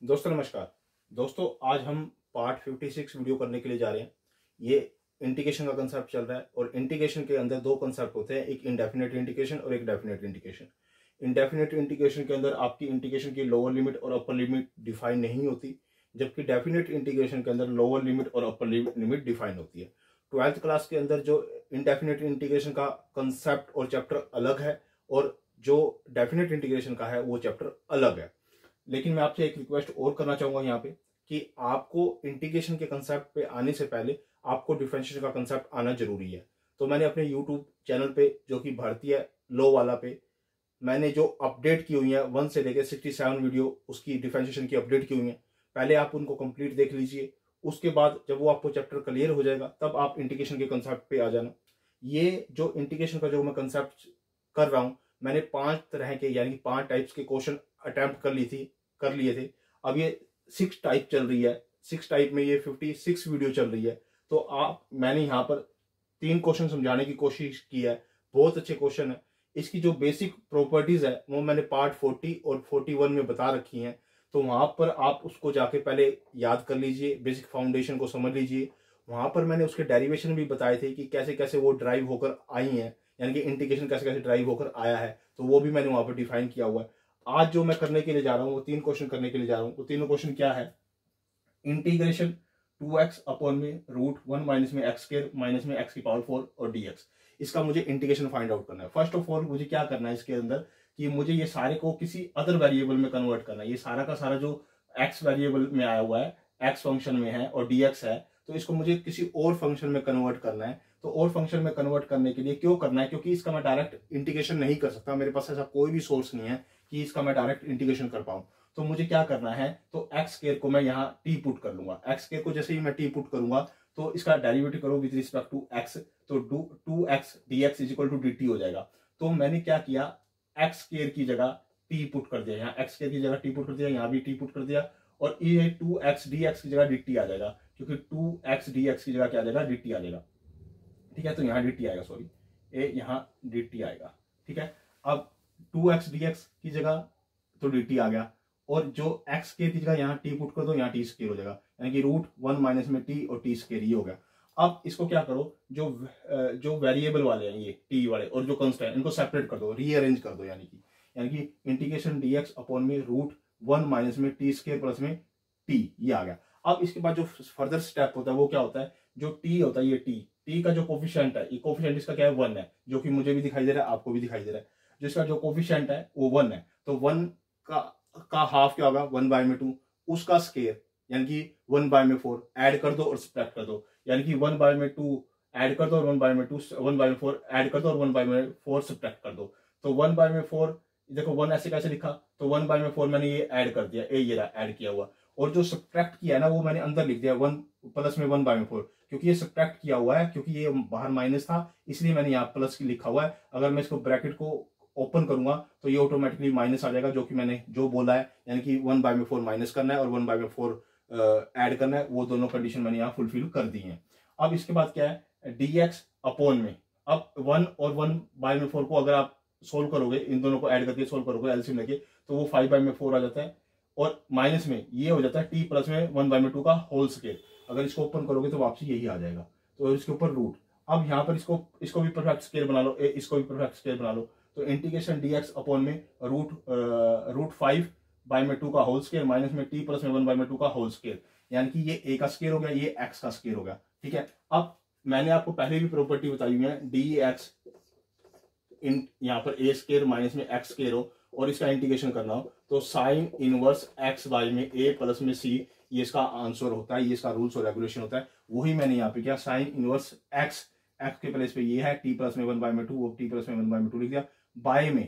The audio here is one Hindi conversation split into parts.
दोस्तों नमस्कार। दोस्तों आज हम पार्ट 56 वीडियो करने के लिए जा रहे हैं। ये इंटीग्रेशन का कंसेप्ट चल रहा है और इंटीग्रेशन के अंदर दो कंसेप्ट होते हैं, एक इंडेफिनेट इंटीग्रेशन और एक डेफिनेट इंटीग्रेशन। इंडेफिनेट इंटीग्रेशन के अंदर आपकी इंटीग्रेशन की लोअर लिमिट और अपर लिमिट डिफाइन नहीं होती, जबकि डेफिनेट इंटीग्रेशन के अंदर लोअर लिमिट और अपर लिमिट डिफाइन होती है। 12th क्लास के अंदर जो इंडेफिनेट इंटीग्रेशन का कंसेप्ट और चैप्टर अलग है और जो डेफिनेट इंटीग्रेशन का है वो चैप्टर अलग है। लेकिन मैं आपसे एक रिक्वेस्ट और करना चाहूंगा यहाँ पे कि आपको इंटीग्रेशन के कंसेप्ट पे आने से पहले आपको डिफरेंशिएशन का कंसेप्ट आना जरूरी है। तो मैंने अपने यूट्यूब चैनल पे, जो कि भारतीय लो वाला पे, मैंने जो अपडेट की हुई है 1 से लेकर 67 वीडियो उसकी डिफरेंशिएशन की अपडेट की हुई है। पहले आप उनको कंप्लीट देख लीजिए, उसके बाद जब वो आपको चैप्टर क्लियर हो जाएगा तब आप इंटीग्रेशन के कंसेप्ट पे आ जाना। ये जो इंटीग्रेशन का जो मैं कंसेप्ट कर रहा हूं, मैंने 5 तरह के यानी कि 5 टाइप्स के क्वेश्चन अटेम्प्ट कर लिए थे। अब ये 6 टाइप चल रही है, 6 टाइप में ये 56 वीडियो चल रही है। तो मैंने यहाँ पर 3 क्वेश्चन समझाने की कोशिश की है, बहुत अच्छे क्वेश्चन है। इसकी जो बेसिक प्रॉपर्टीज है वो मैंने पार्ट 40 और 41 में बता रखी हैं। तो वहां पर आप उसको जाके पहले याद कर लीजिए, बेसिक फाउंडेशन को समझ लीजिए। वहां पर मैंने उसके डेरिवेशन भी बताए थे कि कैसे कैसे वो ड्राइव होकर आई हैं, यानी कि इंटीग्रेशन कैसे कैसे ड्राइव होकर आया है, तो वो भी मैंने वहां पर डिफाइन किया हुआ है। आज जो मैं करने के लिए जा रहा हूँ वो 3 क्वेश्चन करने के लिए जा रहा हूँ। वो तीनों क्वेश्चन क्या है? इंटीग्रेशन 2x अपॉन में रूट 1 माइनस में एक्स स्क्वायर माइनस में एक्स की पावर 4 और dx। इसका मुझे इंटीग्रेशन फाइंड आउट करना है। फर्स्ट ऑफ ऑल मुझे क्या करना है इसके अंदर कि मुझे ये सारे को किसी अदर वेरिएबल में कन्वर्ट करना है। ये सारा का सारा जो x वेरिएबल में आया हुआ है, x फंक्शन में है और dx है, तो इसको मुझे किसी और फंक्शन में कन्वर्ट करना है। तो और फंक्शन में कन्वर्ट करने के लिए क्यों करना है? क्योंकि इसका मैं डायरेक्ट इंटीग्रेशन नहीं कर सकता, मेरे पास ऐसा कोई भी सोर्स नहीं है कि इसका मैं डायरेक्ट इंटीग्रेशन कर पाऊं। तो मुझे क्या करना है, तो एक्स स्क्वायर को मैं यहाँ टी पुट कर लूंगा। एक्स स्क्वायर को जैसे ही मैं टी पुट करूंगा तो इसका डेरिवेटिव करो विद रिस्पेक्ट टू एक्स, तो 2x dx is equal to dt हो जाएगा। तो मैंने क्या किया, एक्स स्क्वायर की जगह टी पुट कर दिया, यहाँ एक्स स्क्वायर की जगह टी पुट कर दिया, यहाँ भी टी पुट कर दिया, और ये 2x dx की जगह dt आ जाएगा, क्योंकि 2x dx की जगह क्या आ जाएगा, dt आ जाएगा। ठीक है, तो यहाँ dt आएगा, सॉरी ये यहाँ dt आएगा। ठीक है, अब 2x dx की जगह तो dt आ गया, और जो x स्क्वायर की जगह यहाँ t पुट कर दो, यहाँ t स्क्वायर हो जाएगा, यानी कि रूट 1 माइनस में t और t स्क्वायर ये हो गया। अब इसको क्या करो, जो वेरिएबल वाले हैं ये t वाले और जो कांस्टेंट, इनको सेपरेट कर दो, रीअरेंज कर दो, यानी कि इंटीग्रेशन dx अपॉन में रूट 1 माइनस में t स्क्वायर प्लस में t, ये आ गया। अब इसके बाद जो फर्दर स्टेप होता है वो क्या होता है, जो t होता है, ये t का जो कोफिशिएंट है, ये कोफिशिएंट इसका क्या है, 1 है, जो कि मुझे भी दिखाई दे रहा है, आपको भी दिखाई दे रहा है। जिसका जो कोफिशिएंट है वो 1 है, तो 1 का हाफ क्या होगा, 1/2, उसका स्क्वायर यानी कि 1/4 ऐड कर दो और सब्ट्रैक्ट कर दो, यानी कि 1/2 ऐड कर दो और 1/2 1/4 ऐड कर दो और 1/4 सब्ट्रैक्ट कर दो। तो 1/4 देखो 1 ऐसे कैसे लिखा, तो 1/4 मैंने ये ऐड कर दिया, ये रहा ऐड किया हुआ, और जो सब्ट्रैक्ट किया है ना वो मैंने अंदर लिख दिया 1 प्लस में 1/4, क्योंकि ये सब्ट्रैक्ट किया हुआ है, क्योंकि ये बाहर माइनस था इसलिए मैंने यहाँ प्लस की लिखा हुआ है। अगर मैं इसको ब्रैकेट को ओपन करूंगा तो ये ऑटोमेटिकली माइनस आ जाएगा, जो कि मैंने जो बोला है, यानी कि 1/4 माइनस करना है और 1/4 ऐड करना है, वो दोनों कंडीशन मैंने यहाँ फुलफिल कर दी है। अब इसके बाद क्या है, dx अपॉन में, अब 1 और 1/4 को अगर आप सोल्व करोगे, इन दोनों को ऐड करके सोल्व करोगे एलसीएम लेके, तो वो 5/4 आ जाता है, और माइनस में ये हो जाता है t प्लस में 1/2 का होल स्क्वायर। अगर इसको ओपन करोगे तो वापसी यही आ जाएगा, तो इसके ऊपर रूट। अब यहाँ पर इसको भी परफेक्ट स्क्वायर बना लो, इसको भी परफेक्ट स्क्वायर बना लो, तो इंटीग्रेशन dx अपॉन में रूट 5/2 का होल स्क्वायर माइनस में t प्लस में 1/2 का होल स्क्वायर, यानी कि ये a का स्क्वायर हो गया, ये x का स्क्वायर हो गया। ठीक है, अब मैंने आपको पहले भी प्रॉपर्टी बताई हुई है, dx यहाँ पर a स्क्वायर माइनस में x स्क्वायर हो और इसका इंटीग्रेशन करना हो, तो साइन इनवर्स x बाय में a प्लस में c, ये इसका आंसर होता है, ये इसका रूल्स और रेगुलेशन होता है। वही मैंने यहाँ पे किया, साइन इनवर्स x के प्लेस पे ये है, t प्लस में 1/2, वो t प्लस में 1/2 लिख दिया, बाय में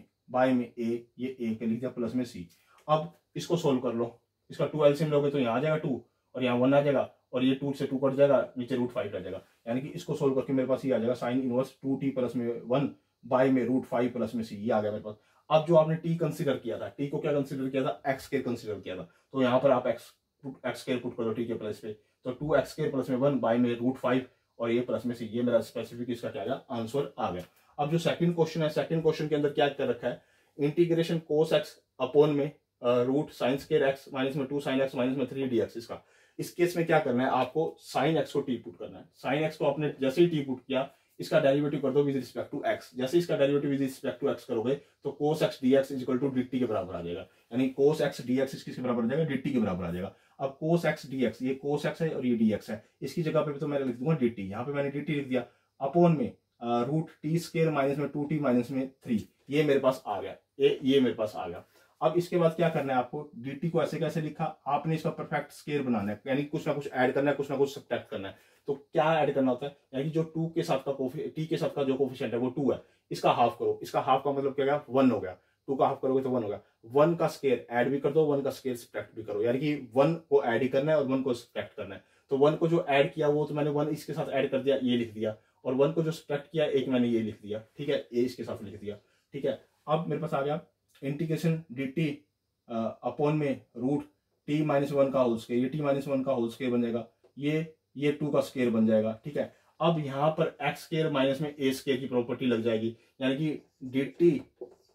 a, ये a के लिख दिया प्लस में c। अब इसको सोल्व कर लो, इसका 2 एलसीएम लोगे तो यहाँ आ जाएगा 2 और यहाँ 1 आ जाएगा, और ये 2 से 2 कट जाएगा, नीचे रूट 5 आ जाएगा, यानी कि इसको सोल्व करके मेरे पास ये आ जाएगा साइन इनवर्स 2t प्लस में 1 बाय में रूट 5 प्लस में c, ये आ गया मेरे पास। अब जो आपने t कंसीडर किया था, t को क्या कंसीडर किया था, x स्क्वायर कंसीडर किया था, तो यहाँ पर आप x स्क्वायर पुट कर दो t के प्लेस पे, तो 2x स्क्वायर प्लस में 1 बाय में रूट 5 और ये प्लस में c, ये मेरा स्पेसिफिक इसका क्या आएगा, आंसर आ गया। अब जो सेकंड क्वेश्चन है, सेकंड क्वेश्चन के अंदर क्या कर रखा है, इंटीग्रेशन cos x अपॉन में root sine square x minus में 2 साइन एक्स माइनस में 3 डी एक्स। इसका इस केस में क्या करना है, आपको साइन एक्स को टी पुट करना है। साइन एक्स को आपने जैसे ही टी पुट किया, इसका डेरिवेटिव कर दो विद रिस्पेक्ट टू एक्स। जैसे इसका derivative with respect to x करोगे तो cos x dx is equal to dt के बराबर आ जाएगा, यानी cos x dx किसके बराबर आ जाएगा, dt के बराबर आ जाएगा। अब cos x dx, ये cos x है और ये dx है, इसकी जगह पे तो मैं लिख दूंगा dt। यहाँ पे मैंने dt लिख दिया अपॉन में रूट टी स्केयर माइनस में 2t माइनस में 3, ये मेरे पास आ गया, ये मेरे पास आ गया। अब इसके बाद क्या करना है आपको, dt को ऐसे कैसे लिखा, आपने इसका परफेक्ट स्केयर बनाना है, यानी कुछ ना कुछ ऐड करना है, कुछ ना कुछ सब्ट्रैक्ट करना है। तो क्या ऐड करना होता है, यानी जो 2 के साथ का टी के साथ का जो कोफिशिएंट है वो 2 है, इसका हाफ करो। इसका हाफ का मतलब क्या गया, 1 हो गया। 2 का हाफ करोगे तो 1 हो गया। 1 का स्केयर ऐड भी कर दो, 1 का स्केयर सब्ट्रैक्ट भी करो, यानी कि 1 को ऐड ही करना है और 1 को सब्ट्रैक्ट करना है। तो 1 को जो ऐड किया वो तो मैंने 1 इसके साथ ऐड कर दिया, ये लिख दिया, और 1 को जो सब्ट्रैक्ट किया एक मैंने ये लिख दिया, ठीक है, ये इसके साथ लिख दिया, ठीक है। अब मेरे पास आ गया इंटीग्रेशन dt अपॉन में रूट टी माइनस 1 का होल स्केयर, ये टी माइनस 1 का होल स्केयर बन जाएगा, ये 2 का स्केयर बन जाएगा, ठीक है। अब यहाँ पर एक्स स्केयर माइनस में ए स्केयर की प्रॉपर्टी लग जाएगी, यानी कि dt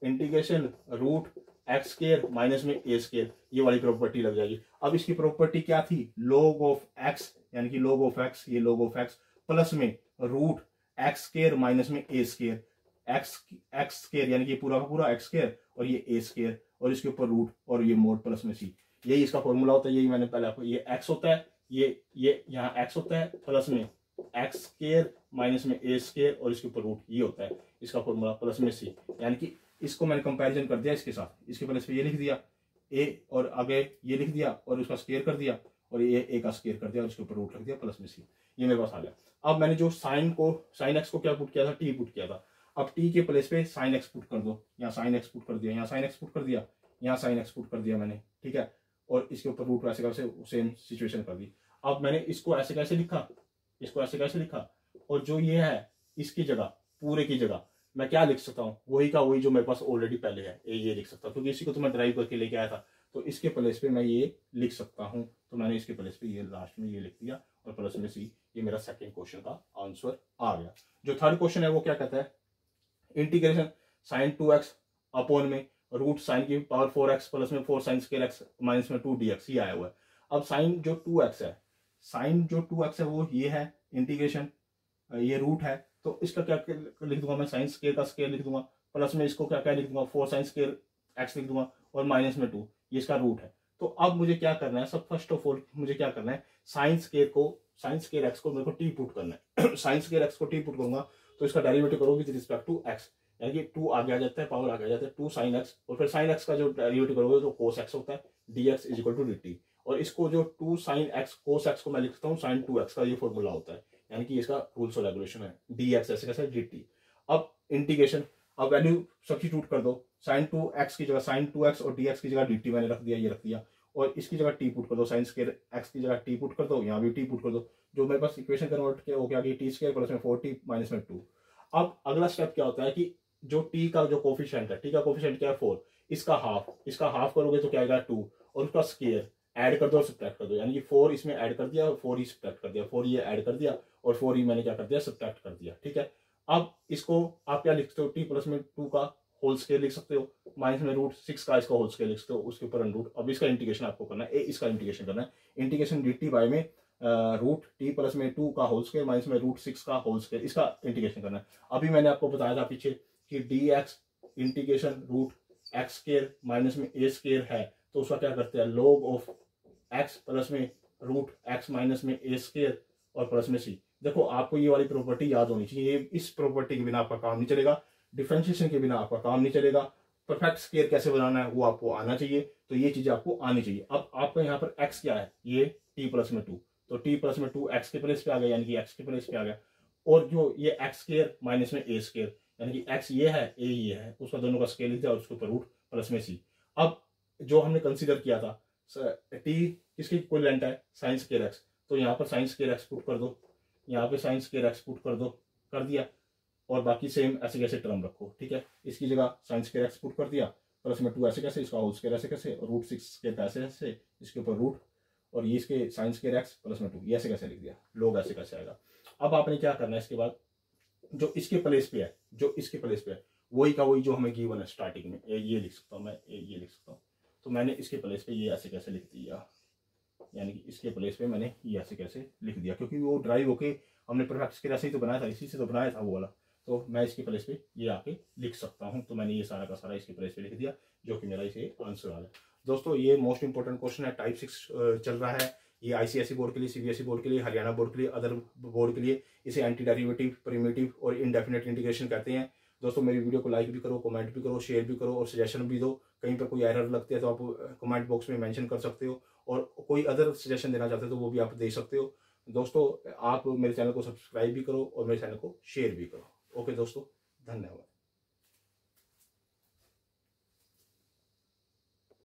integration root x square minus में ए स्केयर, ये वाली प्रॉपर्टी लग जाएगी। अब इसकी प्रॉपर्टी क्या थी, log ऑफ एक्स, यानी कि log ऑफ एक्स, ये log ऑफ एक्स प्लस में रूट एक्स स्केयर माइनस में ए स्केयर, एक्स स्केयर यानी कि पूरा का पूरा एक्स स्केयर और ये ए स्केयर और इसके ऊपर रूट और ये मोड प्लस में सी, यही इसका फॉर्मूला होता है। यही मैंने पहले आपको, ये एक्स होता है, ये यहाँ एक्स होता है प्लस में एक्स स्केयर माइनस में ए स्केयर और इसके ऊपर रूट, ये होता है इसका फॉर्मूला प्लस में सी। यानी कि इसको मैंने कंपैरिजन कर दिया इसके साथ, इसके प्लस पे ये लिख दिया ए और आगे ये लिख दिया और उसका स्केयर कर दिया और ये ए का स्केयर कर दिया और इसके ऊपर रूट रख दिया प्लस में सी, ये मेरे पास आ गया। अब मैंने जो साइन एक्स को क्या पुट किया था, टी पुट किया था। अब टी के प्लेस पे साइन एक्स पुट कर दो, यहाँ साइन एक्स पुट कर दिया, यहाँ साइन एक्स पुट कर दिया, यहाँ साइन एक्स पुट कर दिया मैंने, ठीक है, और इसके ऊपर रूट ऐसे कैसे सेम सिचुएशन कर दी। अब मैंने इसको ऐसे कैसे लिखा, इसको ऐसे कैसे लिखा, और जो ये है इसकी जगह, पूरे की जगह मैं क्या लिख सकता हूँ, वही का वही जो मेरे पास ऑलरेडी पहले है, ये लिख सकता हूँ, क्योंकि इसी को तो मैं ड्राइव करके लेके आया था, तो इसके प्लेस पे मैं ये लिख सकता हूँ। तो मैंने इसके प्लेस पे ये लास्ट में ये लिख दिया और प्लस में सी, ये मेरा सेकंड क्वेश्चन का आंसर आ गया। जो थर्ड क्वेश्चन है वो क्या कहता है, इंटीग्रेशन साइन 2x अपॉन में रूट साइन की पावर 4x प्लस में 4 साइन स्क्वायर x माइनस में 2 dx, ये आया हुआ है। अब साइन जो 2x है, साइन जो 2x है वो ये है, इंटीग्रेशन ये रूट है, तो इसका क्या लिख दूंगा मैं, साइन स्क्वायर का स्क्वायर लिख दूंगा, प्लस में इसको क्या क्या लिख दूंगा, 4 साइन स्क्वायर x लिख दूंगा और माइनस में 2, ये इसका रूट है। तो अब मुझे क्या करना है, सब फर्स्ट ऑफ ऑल मुझे क्या करना है, साइन स्क्वायर x को मेरे को टी पुट करना है। साइन स्क्वायर x को टी पुट करूंगा तो इसका डेरिवेटिव करो विद रिस्पेक्ट टू x, यानी कि 2 आगे आ जाता है, पावर आगे आ जाता है 2 साइन x, और फिर साइन x का जो डेरिवेटिव करोगे तो cos x होता है, dx is equal to dt, और इसको जो 2 साइन x cos x को मैं लिखता हूँ साइन 2x का, ये फॉर्मूला होता है, यानी कि इसका रूल्स और रेगुलेशन है, dx ऐसे कैसे dt। अब इंटीग्रेशन, अब वैल्यू सब्स्टिट्यूट कर दो, साइन 2x की जगह साइन 2x और dx की जगह dt मैंने रख दिया, ये रख दिया, और इसकी जगह टी पुट कर दो, साइन स्क्वायर x की जगह टी पुट कर दो, यहाँ भी टी पुट कर दो, जो मेरे पास इक्वेशन कन्वर्ट किया हो गया कि टी स्क्वायर प्लस में 4t माइनस में 2। अब अगला स्टेप क्या होता है कि जो टी का जो कोफिशिएंट है, टी का कोफिशिएंट क्या है 4, इसका हाफ करोगे तो क्या आएगा 2, और उसका स्क्वायर ऐड कर दो और सब्ट्रैक्ट कर दो, यानी कि 4 इसमें ऐड कर दिया और 4 ही सब्ट्रैक्ट कर दिया, 4 ये ऐड कर दिया और 4 ही मैंने क्या कर दिया, सब्ट्रैक्ट कर दिया, ठीक है। अब इसको आप क्या लिख सकते हो, टी प्लस में 2 का होल स्क्वायर लिख सकते हो, माइनस में रूट 6 का इसका होल स्क्वायर लिख सकते हो, उसके ऊपर रूट। अब इसका इंटीग्रेशन आपको करना है, इसका इंटीग्रेशन करना है, इंटीग्रेशन dt बाय में रूट टी प्लस में 2 का होल स्क्वायर माइनस में रूट 6 का होल स्क्वायर, इसका इंटीग्रेशन करना है। अभी मैंने आपको बताया था पीछे कि dx integration root x square minus में ए स्क्वायर है, तो उसका क्या करते हैं, log ऑफ x प्लस में रूट x माइनस में ए स्क्वायर और प्लस में सी। देखो आपको ये वाली प्रॉपर्टी याद होनी चाहिए, इस प्रॉपर्टी के बिना आपका काम नहीं चलेगा, डिफरेंशिएशन के बिना आपका काम नहीं चलेगा, परफेक्ट स्क्वायर कैसे बनाना है वो आपको आना चाहिए, तो ये चीजें आपको आनी चाहिए। अब आपका यहाँ पर x क्या है, ये t प्लस में 2, तो t प्लस में 2 x के प्लेस पे आ गया, यानी कि x के प्लेस पे आ गया, और जो ये x स्क्वायर माइनस में a स्क्वायर, यानी कि x ये है a ये है, उसका दोनों का स्क्वायर लिख दिया और उसके ऊपर रूट प्लस में c। अब जो हमने कंसीडर किया था t किसकी इक्विवेलेंट है, साइन स्क्वायर x, तो यहाँ पर साइन स्क्वायर x पुट कर दो, यहाँ पे साइन स्क्वायर x पुट कर दो, कर दिया, और बाकी सेम ऐसे कैसे टर्म रखो, ठीक है। इसकी जगह साइन स्क्वायर x पुट कर दिया, प्लस में 2 ऐसे कैसे, इसका होल स्क्वायर ऐसे कैसे, और रूट 6 स्क्वायर ऐसे कैसे, इसके ऊपर रूट, और ये इसके साइन स्क्वायर x प्लस में 2 ये ऐसे कैसे लिख दिया, लोग ऐसे कैसे आएगा। अब आपने क्या करना है, इसके बाद जो इसके प्लेस पे है, वही का वही जो हमें गिवन है स्टार्टिंग में, ये लिख सकता हूँ मैं, ये लिख सकता हूँ। तो मैंने इसके प्लेस पे ये ऐसे कैसे लिख दिया, यानी कि इसके प्लेस पे मैंने ये ऐसे कैसे लिख दिया, क्योंकि वो ड्राइव होके हमने परफेक्ट स्केल ऐसे ही तो बनाया था, इसी से तो बनाया था वो वाला। तो मैं इसके प्लेस पे ये आके लिख सकता हूँ। तो मैंने ये सारा का सारा इसके प्लेस पे लिख दिया, जो कि मेरा इसे आंसर आ रहा है। दोस्तों ये मोस्ट इंपॉर्टेंट क्वेश्चन है, टाइप 6 चल रहा है। ये आईसीएसई बोर्ड के लिए, सीबीएसई बोर्ड के लिए, हरियाणा बोर्ड के लिए, अदर बोर्ड के लिए इसे एंटी डेरिवेटिव, प्रिमिटिव और इनडेफिनेट इंटीग्रेशन कहते हैं। दोस्तों मेरी वीडियो को लाइक भी करो, कमेंट भी करो, शेयर भी करो और सजेशन भी दो। कहीं पर कोई एरर लगती है तो आप कमेंट बॉक्स में मेंशन कर सकते हो, और कोई अदर सजेशन देना चाहते हो तो वो भी आप दे सकते हो। दोस्तों आप मेरे चैनल को सब्सक्राइब भी करो और मेरे चैनल को शेयर भी करो। ओके दोस्तों, धन्यवाद।